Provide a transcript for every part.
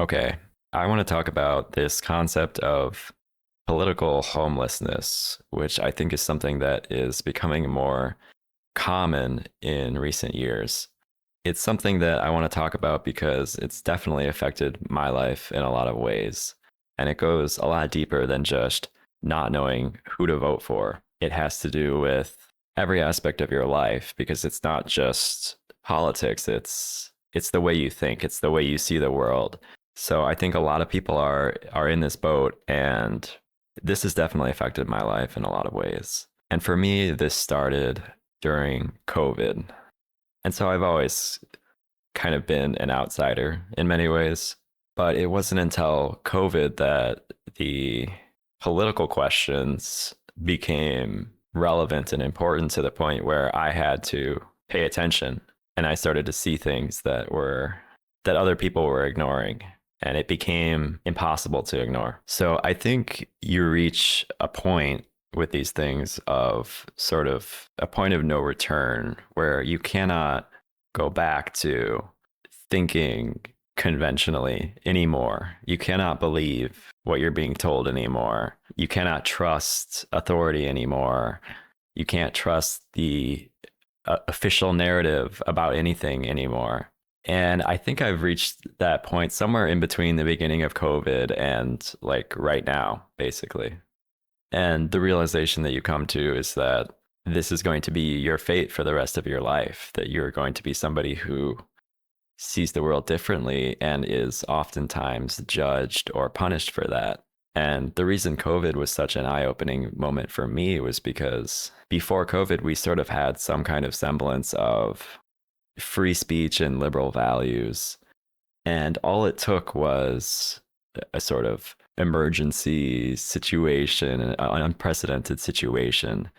Okay, I want to talk about this concept of political homelessness, which I think is something that is becoming more common in recent years. It's something that I want to talk about because it's definitely affected my life in a lot of ways. And it goes a lot deeper than just not knowing who to vote for. It has to do with every aspect of your life because it's not just politics, it's the way you think, it's the way you see the world. So I think a lot of people are in this boat, and this has definitely affected my life in a lot of ways. And for me, this started during COVID. And so I've always kind of been an outsider in many ways. But it wasn't until COVID that the political questions became relevant and important to the point where I had to pay attention, and I started to see things that other people were ignoring, and it became impossible to ignore. So I think you reach a point with these things of sort of a point of no return where you cannot go back to thinking conventionally anymore. You cannot believe what you're being told anymore. You cannot trust authority anymore. You can't trust the official narrative about anything anymore. And I think I've reached that point somewhere in between the beginning of COVID and like right now, basically. And the realization that you come to is that this is going to be your fate for the rest of your life, that you're going to be somebody who sees the world differently and is oftentimes judged or punished for that. And the reason COVID was such an eye opening moment for me was because before COVID, we sort of had some kind of semblance of free speech and liberal values. And all it took was a sort of emergency situation, an unprecedented situation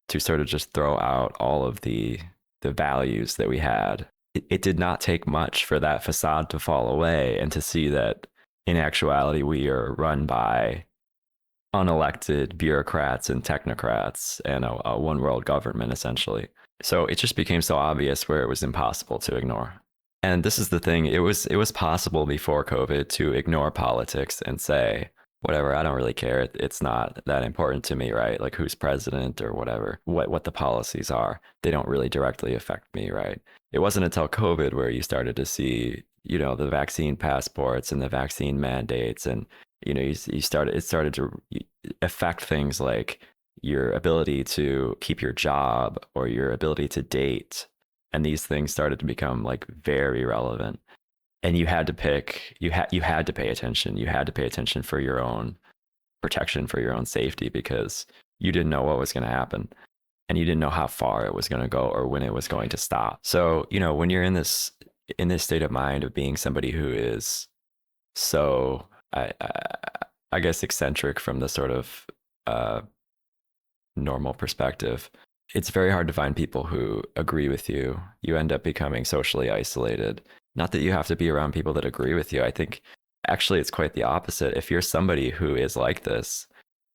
to sort of just throw out all of the values that we had. It did not take much for that facade to fall away and to see that in actuality we are run by unelected bureaucrats and technocrats and a one world government essentially. So it just became so obvious where it was impossible to ignore. And this is the thing, it was possible before COVID to ignore politics and say, whatever, I don't really care. It's not that important to me, right? Like who's president or whatever, what the policies are. They don't really directly affect me, right? It wasn't until COVID where you started to see, the vaccine passports and the vaccine mandates, and it started to affect things like your ability to keep your job or your ability to date. And these things started to become like very relevant. And you had to pick, you had to pay attention. You had to pay attention for your own protection, for your own safety, because you didn't know what was going to happen. And you didn't know how far it was going to go or when it was going to stop. So, when you're in this state of mind of being somebody who is so, I guess, eccentric from the sort of normal perspective, it's very hard to find people who agree with you. You end up becoming socially isolated. Not that you have to be around people that agree with you. I think actually it's quite the opposite. If you're somebody who is like this,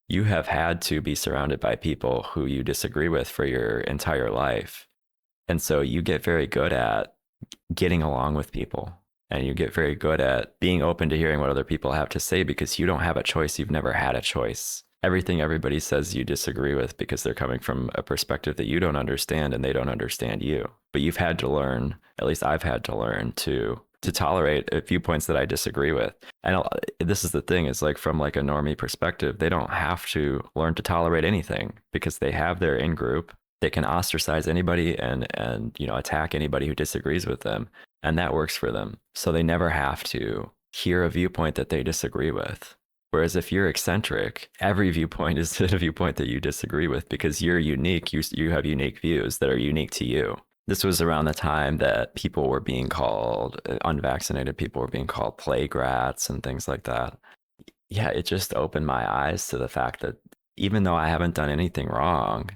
you have had to be surrounded by people who you disagree with for your entire life. And so you get very good at getting along with people, and you get very good at being open to hearing what other people have to say because you don't have a choice. You've never had a choice. Everything everybody says you disagree with because they're coming from a perspective that you don't understand and they don't understand you. But you've had to learn, at least I've had to learn to tolerate viewpoints that I disagree with. And this is the thing, is like from like a normie perspective, they don't have to learn to tolerate anything because they have their in group. They can ostracize anybody and attack anybody who disagrees with them, and that works for them. So they never have to hear a viewpoint that they disagree with. Whereas if you're eccentric, every viewpoint is a viewpoint that you disagree with because you're unique. You have unique views that are unique to you. This was around the time that people were being called, unvaccinated people were being called plague rats and things like that. Yeah, it just opened my eyes to the fact that even though I haven't done anything wrong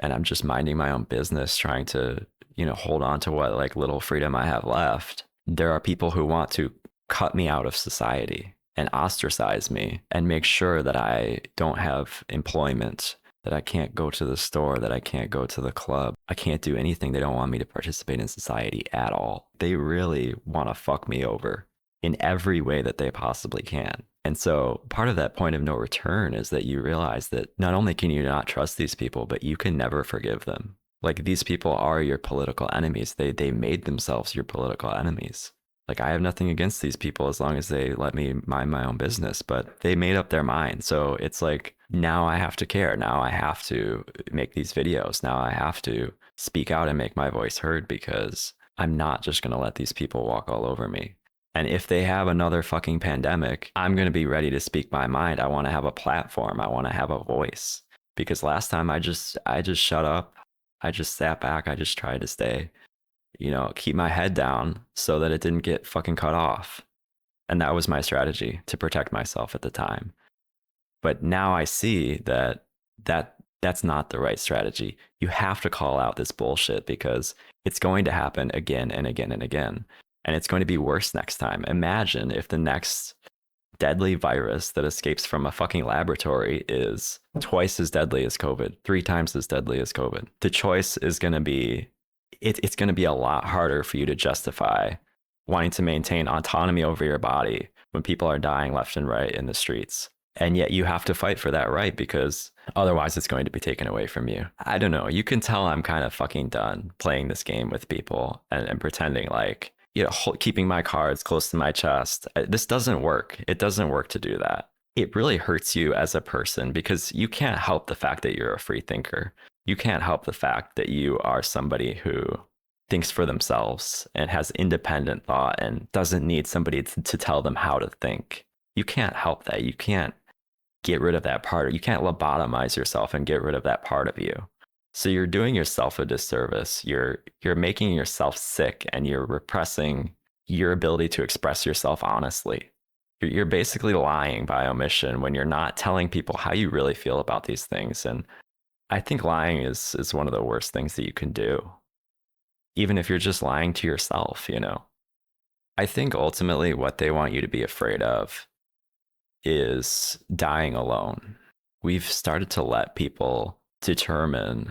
and I'm just minding my own business, trying to, hold on to what like little freedom I have left, there are people who want to cut me out of society and ostracize me and make sure that I don't have employment, that I can't go to the store, that I can't go to the club. I can't do anything. They don't want me to participate in society at all. They really want to fuck me over. in every way that they possibly can. And so part of that point of no return is that you realize that not only can you not trust these people, but you can never forgive them. Like these people are your political enemies. They made themselves your political enemies. Like I have nothing against these people as long as they let me mind my own business, but they made up their mind. So it's like now I have to care. Now I have to make these videos. Now I have to speak out and make my voice heard because I'm not just going to let these people walk all over me. And if they have another fucking pandemic, I'm going to be ready to speak my mind. I want to have a platform. I want to have a voice. Because last time I just shut up. I just sat back. I just tried to stay, keep my head down so that it didn't get fucking cut off. And that was my strategy to protect myself at the time. But now I see that's not the right strategy. You have to call out this bullshit because it's going to happen again and again and again. And it's going to be worse next time. Imagine if the next deadly virus that escapes from a fucking laboratory is twice as deadly as COVID, 3 times as deadly as COVID. The choice is going to be, it's going to be a lot harder for you to justify wanting to maintain autonomy over your body when people are dying left and right in the streets. And yet you have to fight for that right because otherwise it's going to be taken away from you. I don't know. You can tell I'm kind of fucking done playing this game with people and pretending like, keeping my cards close to my chest. This doesn't work. It doesn't work to do that. It really hurts you as a person because you can't help the fact that you're a free thinker. You can't help the fact that you are somebody who thinks for themselves and has independent thought and doesn't need somebody to tell them how to think. You can't help that. You can't get rid of that part. You can't lobotomize yourself and get rid of that part of you. So you're doing yourself a disservice. You're making yourself sick and you're repressing your ability to express yourself honestly. You're basically lying by omission when you're not telling people how you really feel about these things. And I think lying is one of the worst things that you can do. Even if you're just lying to yourself, I think ultimately what they want you to be afraid of is dying alone. We've started to let people determine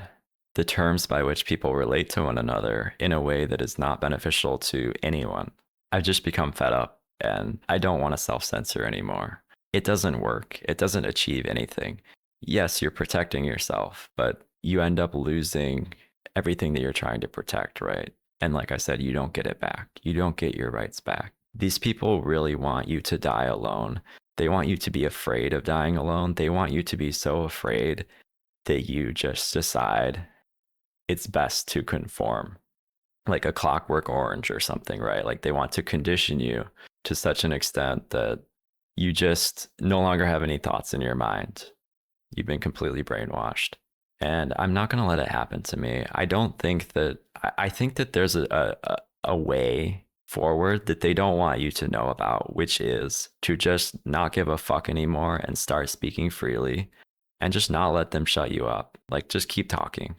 the terms by which people relate to one another in a way that is not beneficial to anyone. I've just become fed up and I don't want to self-censor anymore. It doesn't work. It doesn't achieve anything. Yes, you're protecting yourself, but you end up losing everything that you're trying to protect, right? And like I said, you don't get it back. You don't get your rights back. These people really want you to die alone. They want you to be afraid of dying alone. They want you to be so afraid that you just decide it's best to conform, like a Clockwork Orange or something, right? Like they want to condition you to such an extent that you just no longer have any thoughts in your mind. You've been completely brainwashed. And I'm not going to let it happen to me. I don't think that, I think that there's a way forward that they don't want you to know about, which is to just not give a fuck anymore and start speaking freely and just not let them shut you up. Like just keep talking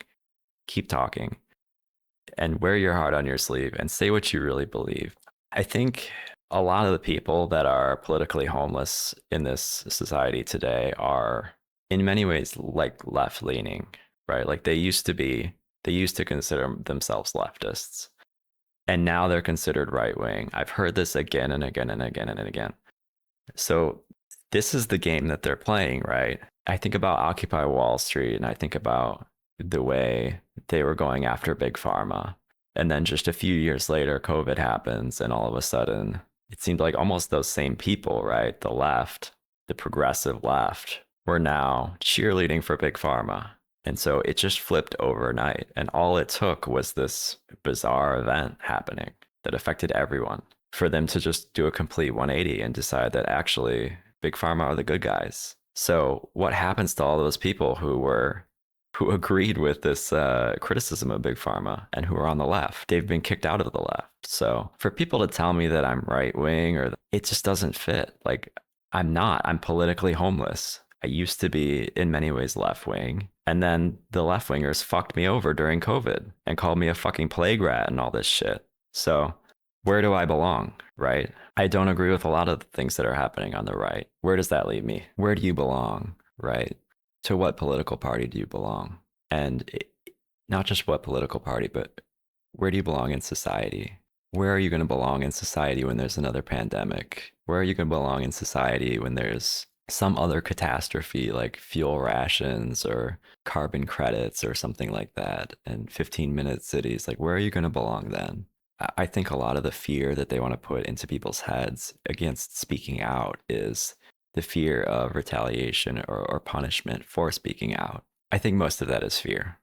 and wear your heart on your sleeve and say what you really believe. I think a lot of the people that are politically homeless in this society today are in many ways like left leaning, right? Like they used to consider themselves leftists and now they're considered right wing. I've heard this again and again and again and again. So this is the game that they're playing, right? I think about Occupy Wall Street and I think about the way they were going after Big Pharma. And then just a few years later, COVID happens and all of a sudden it seemed like almost those same people, right? The left, the progressive left, were now cheerleading for Big Pharma. And so it just flipped overnight. And all it took was this bizarre event happening that affected everyone for them to just do a complete 180 and decide that actually Big Pharma are the good guys. So what happens to all those people who agreed with this criticism of Big Pharma and who are on the left? They've been kicked out of the left. So for people to tell me that I'm right wing it just doesn't fit. Like I'm not. I'm politically homeless. I used to be in many ways left wing. And then the left wingers fucked me over during COVID and called me a fucking plague rat and all this shit. So where do I belong, right? I don't agree with a lot of the things that are happening on the right. Where does that leave me? Where do you belong, right? To what political party do you belong? And not just what political party, but where do you belong in society? where are you going to belong in society when there's another pandemic? Where are you going to belong in society when there's some other catastrophe like fuel rations or carbon credits or something like that and 15-minute cities? Like, where are you going to belong then? I think a lot of the fear that they want to put into people's heads against speaking out is the fear of retaliation or punishment for speaking out. I think most of that is fear.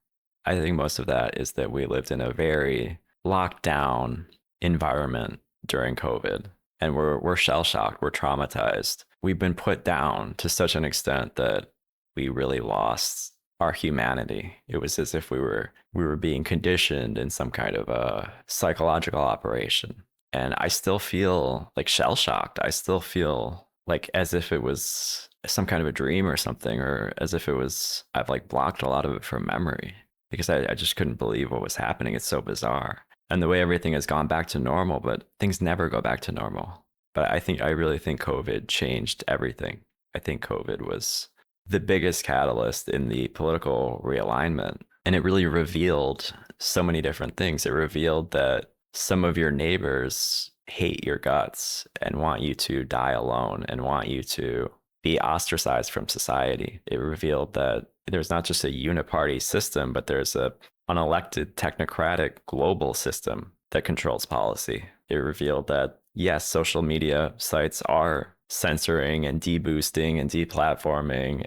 I think most of that is that we lived in a very locked down environment during COVID, and we're shell shocked, we're traumatized. We've been put down to such an extent that we really lost our humanity. It was as if we were being conditioned in some kind of a psychological operation. And I still feel like shell shocked. I still feel like as if it was some kind of a dream or something, or as if it was, I've like blocked a lot of it from memory because I just couldn't believe what was happening. It's so bizarre. And the way everything has gone back to normal, but things never go back to normal. But I really think COVID changed everything. I think COVID was the biggest catalyst in the political realignment. And it really revealed so many different things. It revealed that some of your neighbors hate your guts and want you to die alone and want you to be ostracized from society. It revealed that there's not just a uniparty system, but there's a unelected technocratic global system that controls policy. It revealed that, yes, social media sites are censoring and deboosting and deplatforming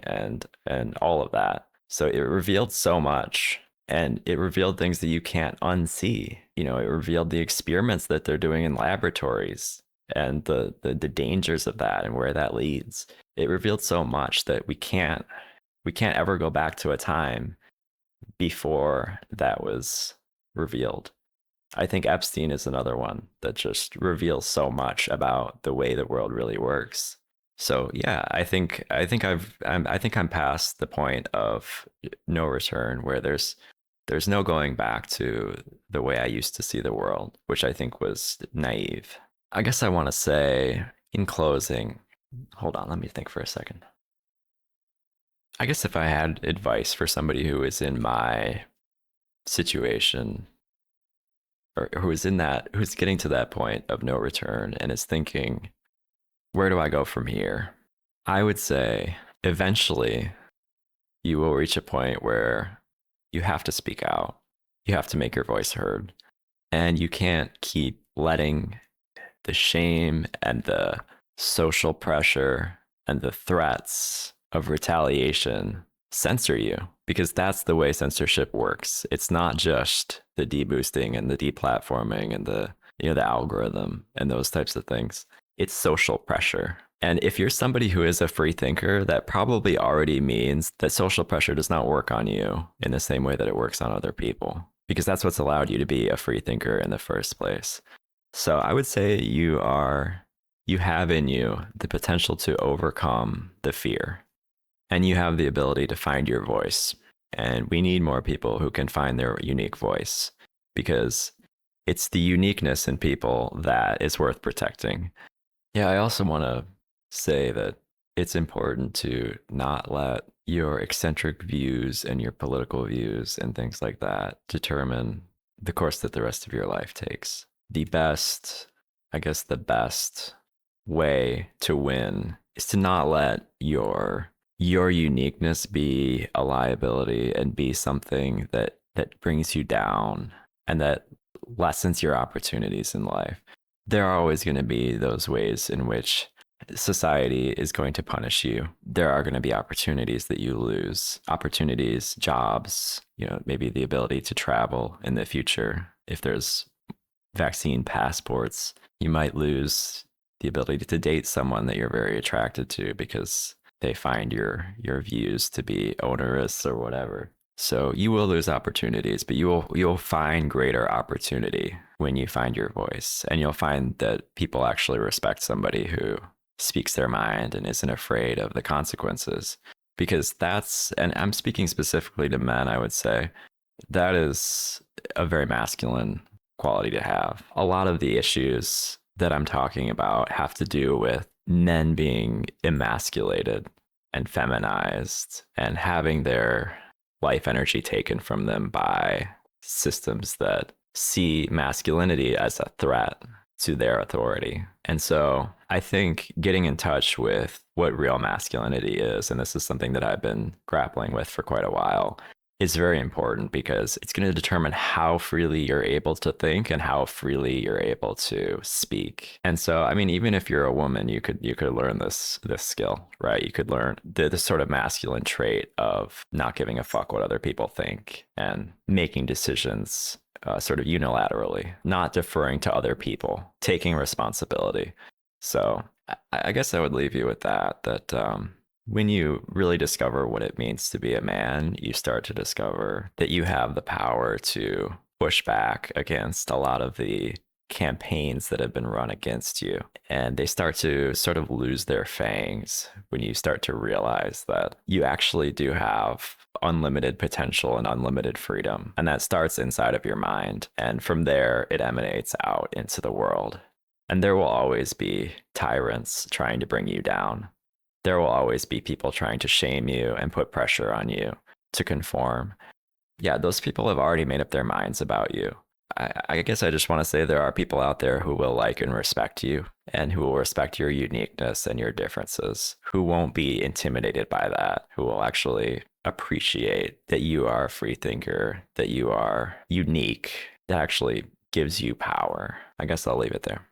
and all of that. So it revealed so much, and it revealed things that you can't unsee. You know, it revealed the experiments that they're doing in laboratories and the dangers of that and where that leads. It revealed so much that we can't ever go back to a time before that was revealed. I think Epstein is another one that just reveals so much about the way the world really works. So yeah, I think I'm past the point of no return where there's no going back to the way I used to see the world, which I think was naive. I guess I want to say in closing, hold on, let me think for a second. I guess if I had advice for somebody who is in my situation or who's getting to that point of no return and is thinking, where do I go from here? I would say eventually you will reach a point where you have to speak out. You have to make your voice heard. And you can't keep letting the shame and the social pressure and the threats of retaliation censor you, because that's the way censorship works. It's not just the deboosting and the deplatforming and the algorithm and those types of things. It's social pressure. And if you're somebody who is a free thinker, that probably already means that social pressure does not work on you in the same way that it works on other people, because that's what's allowed you to be a free thinker in the first place. So I would say you have in you the potential to overcome the fear, and you have the ability to find your voice. And we need more people who can find their unique voice, because it's the uniqueness in people that is worth protecting. Yeah, I also want to say that it's important to not let your eccentric views and your political views and things like that determine the course that the rest of your life takes. The best way to win is to not let your uniqueness be a liability and be something that brings you down and that lessens your opportunities in life. There are always going to be those ways in which society is going to punish you. There are going to be opportunities that you lose, opportunities, jobs, maybe the ability to travel in the future. If there's vaccine passports, you might lose the ability to date someone that you're very attracted to because they find your views to be onerous or whatever. So you will lose opportunities, but you'll find greater opportunity when you find your voice, and you'll find that people actually respect somebody who speaks their mind and isn't afraid of the consequences. Because and I'm speaking specifically to men, I would say, that is a very masculine quality to have. A lot of the issues that I'm talking about have to do with men being emasculated and feminized and having their life energy taken from them by systems that see masculinity as a threat to their authority. And so I think getting in touch with what real masculinity is, and this is something that I've been grappling with for quite a while, is very important because it's going to determine how freely you're able to think and how freely you're able to speak. And so, I mean, even if you're a woman, you could learn this skill, right? You could learn this sort of masculine trait of not giving a fuck what other people think and making decisions sort of unilaterally, not deferring to other people, taking responsibility. So I guess I would leave you with that when you really discover what it means to be a man, you start to discover that you have the power to push back against a lot of the campaigns that have been run against you. And they start to sort of lose their fangs when you start to realize that you actually do have unlimited potential and unlimited freedom. And that starts inside of your mind. And from there, it emanates out into the world. And there will always be tyrants trying to bring you down. There will always be people trying to shame you and put pressure on you to conform. Yeah, those people have already made up their minds about you. I guess I just want to say there are people out there who will like and respect you and who will respect your uniqueness and your differences, who won't be intimidated by that, who will actually appreciate that you are a free thinker, that you are unique, that actually gives you power. I guess I'll leave it there.